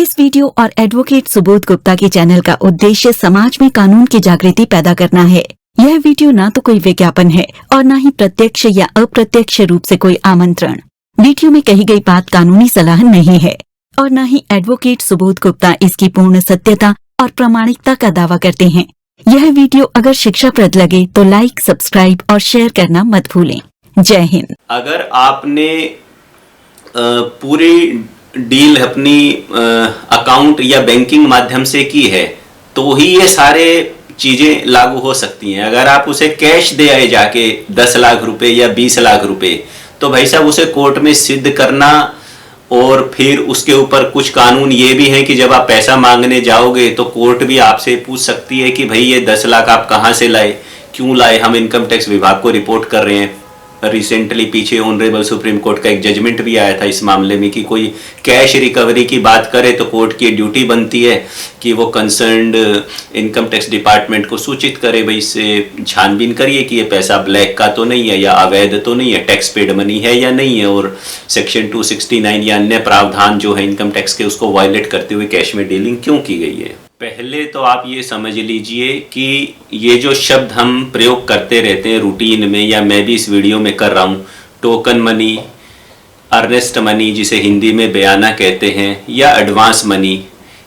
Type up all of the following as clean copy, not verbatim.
इस वीडियो और एडवोकेट सुबोध गुप्ता के चैनल का उद्देश्य समाज में कानून की जागृति पैदा करना है। यह वीडियो ना तो कोई विज्ञापन है और न ही प्रत्यक्ष या अप्रत्यक्ष रूप से कोई आमंत्रण। वीडियो में कही गई बात कानूनी सलाह नहीं है और न ही एडवोकेट सुबोध गुप्ता इसकी पूर्ण सत्यता और प्रामाणिकता का दावा करते हैं। यह वीडियो अगर शिक्षाप्रद लगे तो लाइक, सब्सक्राइब और शेयर करना मत भूलें। जय हिंद। अगर आपने पूरी डील अपनी अकाउंट या बैंकिंग माध्यम से की है तो ही ये सारे चीजें लागू हो सकती हैं। अगर आप उसे कैश दे आए जाके 10 लाख रुपए या 20 लाख रुपए, तो भाई साहब उसे कोर्ट में सिद्ध करना और फिर उसके ऊपर कुछ कानून ये भी है कि जब आप पैसा मांगने जाओगे तो कोर्ट भी आपसे पूछ सकती है कि भाई ये 10 लाख आप कहाँ से लाए, क्यों लाए। हम इनकम टैक्स विभाग को रिपोर्ट कर रहे हैं। रिसेंटली पीछे ऑनरेबल सुप्रीम कोर्ट का एक जजमेंट भी आया था इस मामले में कि कोई कैश रिकवरी की बात करे तो कोर्ट की ड्यूटी बनती है कि वो कंसर्न्ड इनकम टैक्स डिपार्टमेंट को सूचित करे, भाई इससे छानबीन करिए कि ये पैसा ब्लैक का तो नहीं है या अवैध तो नहीं है, टैक्स पेड मनी है या नहीं है, और सेक्शन 269 या अन्य प्रावधान जो है इनकम टैक्स के उसको वायलेट करते हुए कैश में डीलिंग क्यों की गई है। पहले तो आप ये समझ लीजिए कि ये जो शब्द हम प्रयोग करते रहते हैं रूटीन में, या मैं भी इस वीडियो में कर रहा हूँ, टोकन मनी, अर्नेस्ट मनी जिसे हिंदी में बयाना कहते हैं, या एडवांस मनी,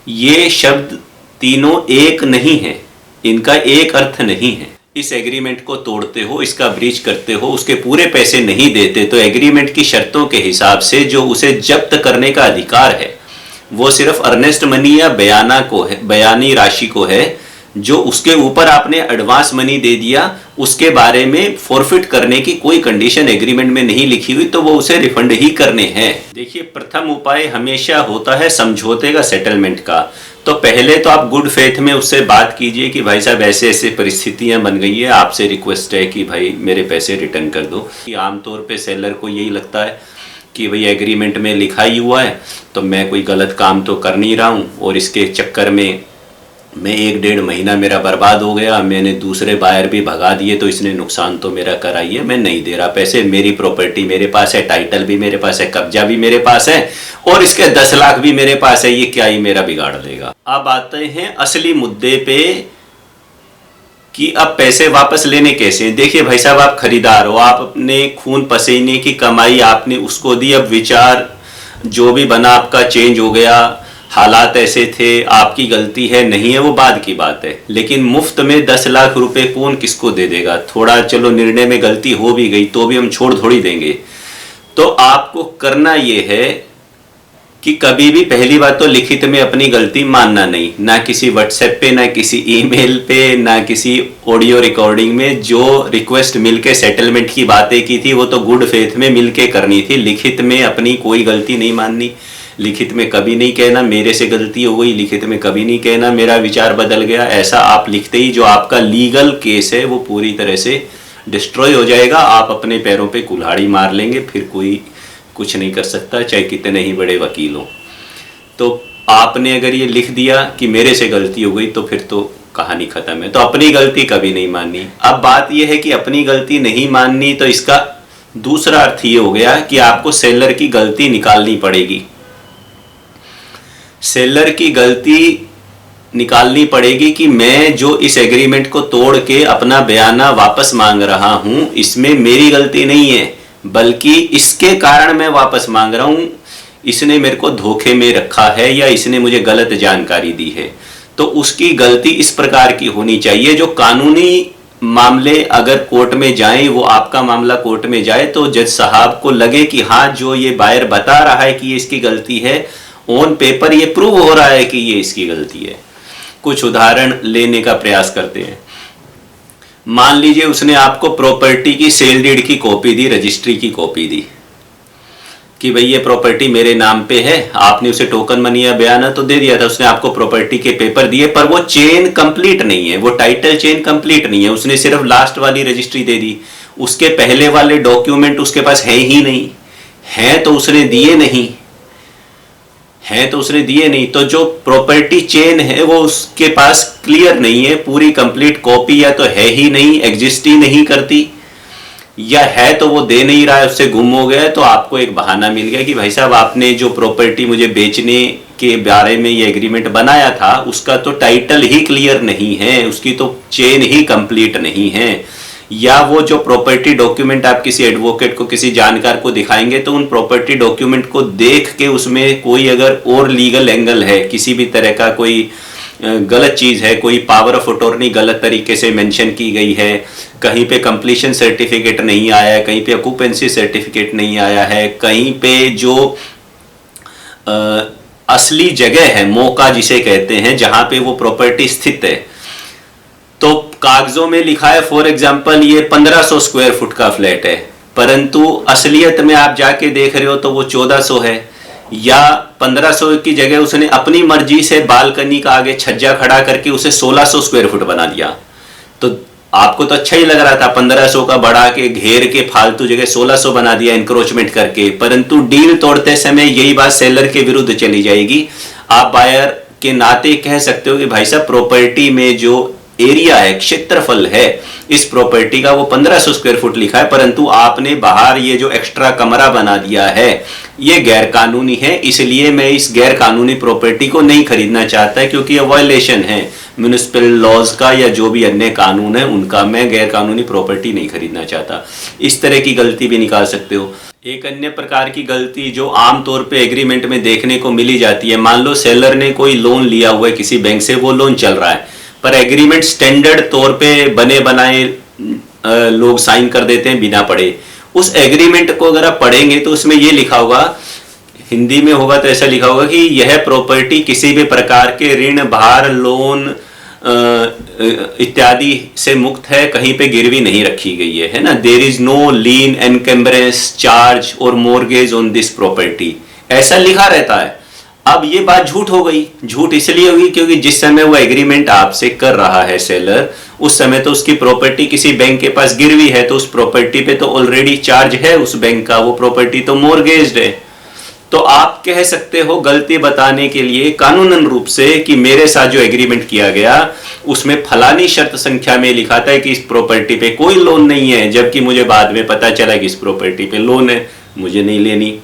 ये शब्द तीनों एक नहीं है, इनका एक अर्थ नहीं है। इस एग्रीमेंट को तोड़ते हो, इसका ब्रीच करते हो, उसके पूरे पैसे नहीं देते तो एग्रीमेंट की शर्तों के हिसाब से जो उसे जब्त करने का अधिकार है वो सिर्फ अर्नेस्ट मनी या बयाना को है, बयानी राशि को है। जो उसके ऊपर आपने एडवांस मनी दे दिया उसके बारे में फॉरफिट करने की कोई कंडीशन एग्रीमेंट में नहीं लिखी हुई, तो वो उसे रिफंड ही करने हैं। देखिए, प्रथम उपाय हमेशा होता है समझौते का, सेटलमेंट का। तो पहले तो आप गुड फेथ में उससे बात कीजिए कि भाई साहब ऐसे ऐसे परिस्थितियां बन गई है, आपसे रिक्वेस्ट है कि भाई मेरे पैसे रिटर्न कर दो। आमतौर पर सेलर को यही लगता है कि भाई एग्रीमेंट में लिखा ही हुआ है तो मैं कोई गलत काम तो कर नहीं रहा हूँ, और इसके चक्कर में मैं 1-1.5 महीना मेरा बर्बाद हो गया, मैंने दूसरे बायर भी भगा दिए तो इसने नुकसान तो मेरा करा ही है, मैं नहीं दे रहा पैसे, मेरी प्रॉपर्टी मेरे पास है, टाइटल भी मेरे पास है, कब्जा भी मेरे पास है और इसके 10 लाख भी मेरे पास है, ये क्या ही मेरा बिगाड़ देगा। अब आते हैं असली मुद्दे पे कि अब पैसे वापस लेने कैसे। देखिए भाई साहब, आप खरीदार हो, आप अपने खून पसीने की कमाई आपने उसको दी, अब विचार जो भी बना आपका चेंज हो गया, हालात ऐसे थे, आपकी गलती है नहीं है वो बाद की बात है, लेकिन मुफ्त में 10 लाख रुपए कौन किसको दे देगा। थोड़ा चलो निर्णय में गलती हो भी गई तो भी हम छोड़ थोड़ी देंगे। तो आपको करना ये है कि कभी भी पहली बात तो लिखित में अपनी गलती मानना नहीं, ना किसी व्हाट्सएप पे, ना किसी ईमेल पे, ना किसी ऑडियो रिकॉर्डिंग में। जो रिक्वेस्ट मिलके सेटलमेंट की बातें की थी वो तो गुड फेथ में मिलके करनी थी, लिखित में अपनी कोई गलती नहीं माननी। लिखित में कभी नहीं कहना मेरे से गलती हो गई, लिखित में कभी नहीं कहना मेरा विचार बदल गया। ऐसा आप लिखते ही जो आपका लीगल केस है वो पूरी तरह से डिस्ट्रॉय हो जाएगा, आप अपने पैरों पे कुल्हाड़ी मार लेंगे, फिर कोई कुछ नहीं कर सकता, चाहे कितने ही बड़े वकील हो। तो आपने अगर ये लिख दिया कि मेरे से गलती हो गई तो फिर तो कहानी खत्म है। तो अपनी गलती कभी नहीं माननी। अब बात यह है कि अपनी गलती नहीं माननी, तो इसका दूसरा अर्थ ये हो गया कि आपको सेलर की गलती निकालनी पड़ेगी। सेलर की गलती निकालनी पड़ेगी कि मैं जो इस एग्रीमेंट को तोड़ के अपना बयाना वापस मांग रहा हूं, इसमें मेरी गलती नहीं है, बल्कि इसके कारण मैं वापस मांग रहा हूं, इसने मेरे को धोखे में रखा है या इसने मुझे गलत जानकारी दी है। तो उसकी गलती इस प्रकार की होनी चाहिए। जो कानूनी मामले अगर कोर्ट में जाएं, वो आपका मामला कोर्ट में जाए तो जज साहब को लगे कि हाँ, जो ये बायर बता रहा है कि ये इसकी गलती है, ऑन पेपर ये प्रूव हो रहा है कि ये इसकी गलती है। कुछ उदाहरण लेने का प्रयास करते हैं। मान लीजिए उसने आपको प्रॉपर्टी की सेल डीड की कॉपी दी, रजिस्ट्री की कॉपी दी कि भाई ये प्रॉपर्टी मेरे नाम पे है। आपने उसे टोकन मनी या बयाना तो दे दिया था, उसने आपको प्रॉपर्टी के पेपर दिए, पर वो चेन कंप्लीट नहीं है, वो टाइटल चेन कंप्लीट नहीं है। उसने सिर्फ लास्ट वाली रजिस्ट्री दे दी, उसके पहले वाले डॉक्यूमेंट उसके पास है ही नहीं, है तो उसने दिए नहीं, तो जो प्रॉपर्टी चेन है वो उसके पास क्लियर नहीं है, पूरी कंप्लीट कॉपी या तो है ही नहीं, एग्जिस्ट ही नहीं करती। या है तो वो दे नहीं रहा है, उससे गुम हो गया है, तो आपको एक बहाना मिल गया कि भाई साहब आपने जो प्रॉपर्टी मुझे बेचने के बारे में ये एग्रीमेंट बनाया था उसका तो टाइटल ही क्लियर नहीं है, उसकी तो चेन ही कंप्लीट नहीं है। या वो जो प्रॉपर्टी डॉक्यूमेंट आप किसी एडवोकेट को, किसी जानकार को दिखाएंगे तो उन प्रॉपर्टी डॉक्यूमेंट को देख के उसमें कोई अगर और लीगल एंगल है, किसी भी तरह का कोई गलत चीज है, कोई पावर ऑफ अटॉर्नी गलत तरीके से मेंशन की गई है, कहीं पे कंप्लीशन सर्टिफिकेट नहीं आया है, कहीं पे ऑक्यूपेंसी सर्टिफिकेट नहीं आया है, कहीं पे जो असली जगह है, मौका जिसे कहते हैं, जहां पे वो प्रॉपर्टी स्थित है, तो कागजों में लिखा है फॉर एग्जांपल ये 1500 स्क्वायर फुट का फ्लैट है, परंतु असलियत में आप जाके देख रहे हो तो वो 1400 है, या 1500 की जगह उसने अपनी मर्जी से बालकनी का आगे छज्जा खड़ा करके उसे 1600 स्क्वायर फुट बना दिया। तो आपको तो अच्छा ही लग रहा था 1500 का बढ़ा के घेर के फालतू जगह 1600 बना दिया इंक्रोचमेंट करके, परंतु डील तोड़ते समय यही बात सेलर के विरुद्ध चली जाएगी। आप बायर के नाते कह सकते हो कि भाई साहब प्रॉपर्टी में जो एरिया है, क्षेत्रफल है इस प्रॉपर्टी का वो 1500 स्क्वायर फुट लिखा है, परंतु आपने बाहर ये जो एक्स्ट्रा कमरा बना दिया है ये गैर कानूनी है, इसलिए मैं इस गैर कानूनी प्रॉपर्टी को नहीं खरीदना चाहता क्योंकि ये वायलेशन है म्युनिसिपल लॉज का या जो भी अन्य कानून है उनका, मैं गैर कानूनी प्रॉपर्टी नहीं खरीदना चाहता। इस तरह की गलती भी निकाल सकते हो। एक अन्य प्रकार की गलती जो आमतौर पे एग्रीमेंट में देखने को मिली जाती है, मान लो सेलर ने कोई लोन लिया हुआ है किसी बैंक से, वो लोन चल रहा है पर एग्रीमेंट स्टैंडर्ड तौर पे बने बनाए लोग साइन कर देते हैं बिना पढ़े। उस एग्रीमेंट को अगर आप पढ़ेंगे तो उसमें ये लिखा होगा, हिंदी में होगा तो ऐसा लिखा होगा कि यह प्रॉपर्टी किसी भी प्रकार के ऋण, भार, लोन इत्यादि से मुक्त है, कहीं पे गिरवी नहीं रखी गई है ना। There is no lien, encumbrance, charge और मोर्गेज ऑन दिस प्रॉपर्टी, ऐसा लिखा रहता है। अब ये बात झूठ हो गई। झूठ इसलिए होगी क्योंकि जिस समय वो एग्रीमेंट आपसे कर रहा है सेलर, उस समय तो उसकी प्रॉपर्टी किसी बैंक के पास गिरवी है, तो उस प्रॉपर्टी पे तो ऑलरेडी चार्ज है उस बैंक का, वो प्रॉपर्टी तो मोर्गेज्ड है। तो आप कह सकते हो गलती बताने के लिए कानूनन रूप से कि मेरे साथ जो एग्रीमेंट किया गया उसमें फलानी शर्त संख्या में लिखा था कि इस प्रॉपर्टी पे कोई लोन नहीं है, जबकि मुझे बाद में पता चला कि इस प्रॉपर्टी पे लोन है, मुझे नहीं लेनी।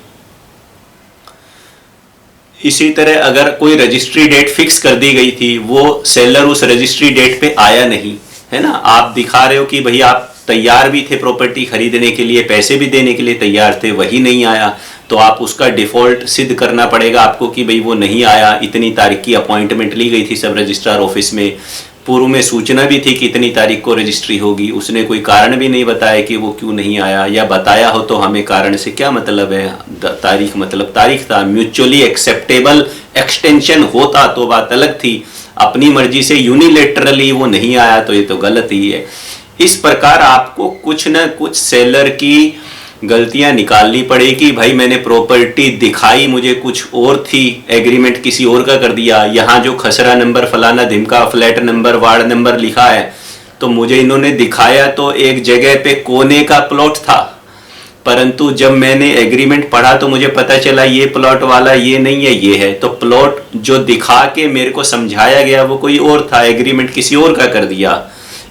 इसी तरह अगर कोई रजिस्ट्री डेट फिक्स कर दी गई थी, वो सेलर उस रजिस्ट्री डेट पे आया नहीं, है ना, आप दिखा रहे हो कि भाई आप तैयार भी थे प्रॉपर्टी खरीदने के लिए, पैसे भी देने के लिए तैयार थे, वही नहीं आया, तो आप उसका डिफॉल्ट सिद्ध करना पड़ेगा आपको कि भाई वो नहीं आया, इतनी तारीख की अपॉइंटमेंट ली गई थी सब रजिस्ट्रार ऑफिस में, पूर्व में सूचना भी थी कि इतनी तारीख को रजिस्ट्री होगी, उसने कोई कारण भी नहीं बताया कि वो क्यों नहीं आया, या बताया हो तो हमें कारण से क्या मतलब है, तारीख मतलब तारीख था, म्यूचुअली एक्सेप्टेबल एक्सटेंशन होता तो बात अलग थी, अपनी मर्जी से यूनिलेटरली वो नहीं आया तो ये तो गलत ही है। इस प्रकार आपको कुछ न कुछ सेलर की गलतियां निकालनी पड़ेगी। भाई मैंने प्रॉपर्टी दिखाई मुझे कुछ और थी, एग्रीमेंट किसी और का कर दिया, यहाँ जो खसरा नंबर, फलाना धिमका, फ्लैट नंबर, वार्ड नंबर लिखा है, तो मुझे इन्होंने दिखाया तो एक जगह पे कोने का प्लॉट था, परंतु जब मैंने एग्रीमेंट पढ़ा तो मुझे पता चला ये प्लॉट वाला ये नहीं है, ये है। तो प्लॉट जो दिखा के मेरे को समझाया गया वो कोई और था, एग्रीमेंट किसी और का कर दिया,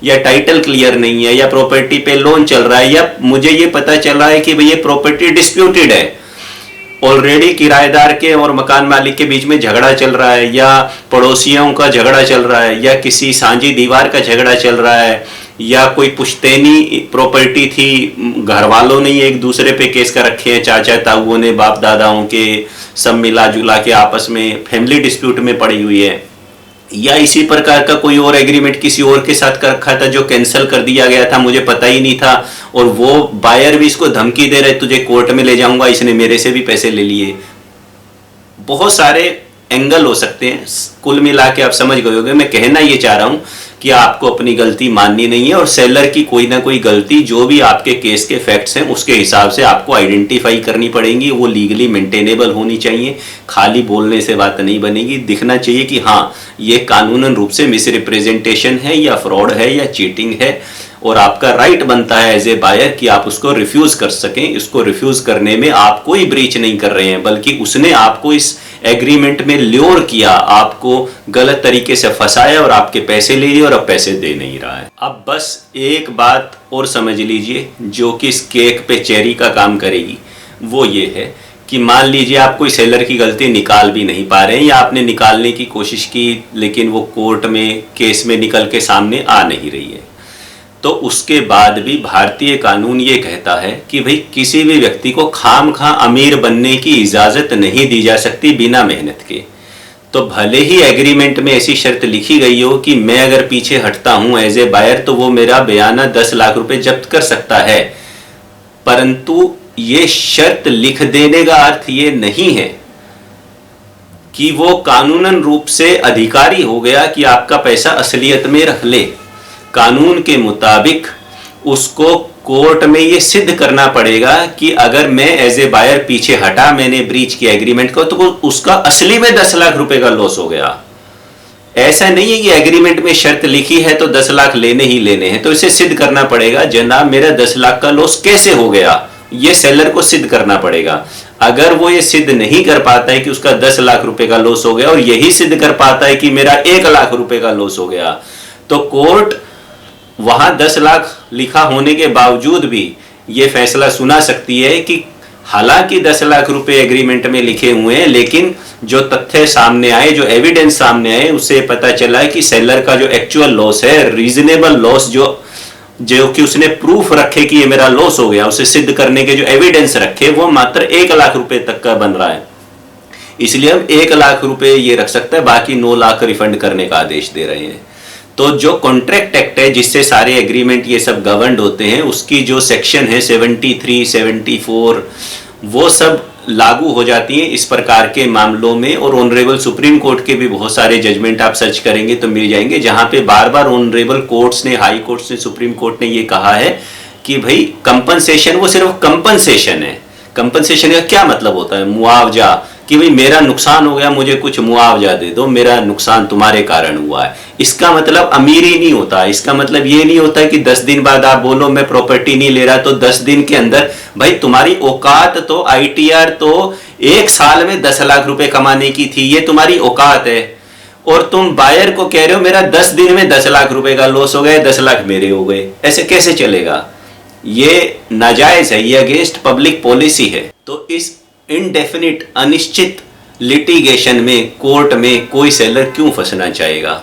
या टाइटल क्लियर नहीं है, या प्रॉपर्टी पे लोन चल रहा है, या मुझे ये पता चल रहा है कि भाई ये प्रॉपर्टी डिस्प्यूटेड है, ऑलरेडी किराएदार के और मकान मालिक के बीच में झगड़ा चल रहा है, या पड़ोसियों का झगड़ा चल रहा है, या किसी सांझी दीवार का झगड़ा चल रहा है, या कोई पुश्तैनी प्रॉपर्टी थी, घर वालों ने एक दूसरे पे केस कर रखे हैं, चाचा ताऊओं ने, बाप दादाओं के, सब मिला जुला के आपस में फैमिली डिस्प्यूट में पड़ी हुई है, या इसी प्रकार का कोई और एग्रीमेंट किसी और के साथ कर रखा था जो कैंसिल कर दिया गया था, मुझे पता ही नहीं था, और वो बायर भी इसको धमकी दे रहे तुझे कोर्ट में ले जाऊंगा, इसने मेरे से भी पैसे ले लिए। बहुत सारे एंगल हो सकते हैं, कुल मिला के आप समझ गए होंगे। मैं कहना ये चाह रहा हूं कि आपको अपनी गलती माननी नहीं है, और सेलर की कोई ना कोई गलती जो भी आपके केस के फैक्ट्स हैं उसके हिसाब से आपको आइडेंटिफाई करनी पड़ेंगी, वो लीगली मेंटेनेबल होनी चाहिए। खाली बोलने से बात नहीं बनेगी, दिखना चाहिए कि हाँ ये कानूनन रूप से मिसरिप्रेजेंटेशन है, या फ्रॉड है, या चीटिंग है, और आपका राइट बनता है एज ए बायर कि आप उसको रिफ्यूज कर सकें। इसको रिफ्यूज करने में आप कोई ब्रीच नहीं कर रहे हैं, बल्कि उसने आपको इस एग्रीमेंट में ल्योर किया, आपको गलत तरीके से फंसाया और आपके पैसे ले लिए और अब पैसे दे नहीं रहा है। अब बस एक बात और समझ लीजिए जो कि इस केक पे चेरी का काम करेगी, वो ये है कि मान लीजिए आप कोई सेलर की गलती निकाल भी नहीं पा रहे हैं या आपने निकालने की कोशिश की लेकिन वो कोर्ट में केस में निकल के सामने आ नहीं रही है, तो उसके बाद भी भारतीय कानून ये कहता है कि भाई किसी भी व्यक्ति को खामखा अमीर बनने की इजाज़त नहीं दी जा सकती बिना मेहनत के। तो भले ही एग्रीमेंट में ऐसी शर्त लिखी गई हो कि मैं अगर पीछे हटता हूं एज ए बायर तो वो मेरा बयाना 10 लाख रुपए जब्त कर सकता है, परंतु ये शर्त लिख देने का अर्थ ये नहीं है कि वो कानूनन रूप से अधिकारी हो गया कि आपका पैसा असलियत में रख ले। कानून के मुताबिक उसको कोर्ट में ये सिद्ध करना पड़ेगा कि अगर मैं एज ए बायर पीछे हटा, मैंने ब्रीच किया एग्रीमेंट को, तो उसका असली में 10 लाख रुपए का लॉस हो गया। ऐसा नहीं है कि एग्रीमेंट में शर्त लिखी है तो 10 लाख लेने ही लेने हैं, तो इसे सिद्ध करना पड़ेगा जनाब मेरा 10 लाख का लॉस कैसे हो गया, ये सेलर को सिद्ध करना पड़ेगा। अगर वो ये सिद्ध नहीं कर पाता है कि उसका 10 लाख रुपए का लॉस हो गया और यही सिद्ध कर पाता है कि मेरा 1 लाख रुपए का लॉस हो गया, तो कोर्ट वहां 10 लाख लिखा होने के बावजूद भी ये फैसला सुना सकती है कि हालांकि 10 लाख रुपए एग्रीमेंट में लिखे हुए हैं, लेकिन जो तथ्य सामने आए, जो एविडेंस सामने आए, उससे पता चला है कि सेलर का जो एक्चुअल लॉस है, रीजनेबल लॉस जो कि उसने प्रूफ रखे कि ये मेरा लॉस हो गया, उसे सिद्ध करने के जो एविडेंस रखे वो मात्र 1 लाख रुपए तक का बन रहा है। इसलिए हम 1 लाख रुपए ये रख सकते हैं, बाकी 9 लाख रिफंड करने का आदेश दे रहे हैं। तो जो कॉन्ट्रैक्ट एक्ट है जिससे सारे एग्रीमेंट ये सब गवर्नड होते हैं, उसकी जो सेक्शन है 73, 74 वो सब लागू हो जाती हैं इस प्रकार के मामलों में। और ऑनरेबल सुप्रीम कोर्ट के भी बहुत सारे जजमेंट आप सर्च करेंगे तो मिल जाएंगे, जहां पे बार बार ऑनरेबल कोर्ट्स ने, हाई कोर्ट्स ने, सुप्रीम कोर्ट ने ये कहा है कि भाई कंपनसेशन वो सिर्फ कंपनसेशन है। कंपनसेशन का क्या मतलब होता है? मुआवजा, कि भाई मेरा नुकसान हो गया, मुझे कुछ मुआवजा दे दो, मेरा नुकसान तुम्हारे कारण हुआ है। इसका मतलब अमीरी नहीं होता। इसका मतलब ये नहीं होता कि 10 दिन बाद आप बोलो मैं प्रॉपर्टी नहीं ले रहा, तो 10 दिन के अंदर भाई तुम्हारी औकात तो ITR तो 1 साल में 10 लाख रुपए कमाने की थी, ये तुम्हारी औकात है, और तुम बायर को कह रहे हो मेरा 10 दिन में 10 लाख रुपए का लॉस हो गया, 10 लाख मेरे हो गए। ऐसे कैसे चलेगा? ये नाजायज है, ये अगेंस्ट पब्लिक पॉलिसी है। तो इस इनडेफिनिट, अनिश्चित लिटिगेशन में कोर्ट में कोई सेलर क्यों फंसना चाहेगा?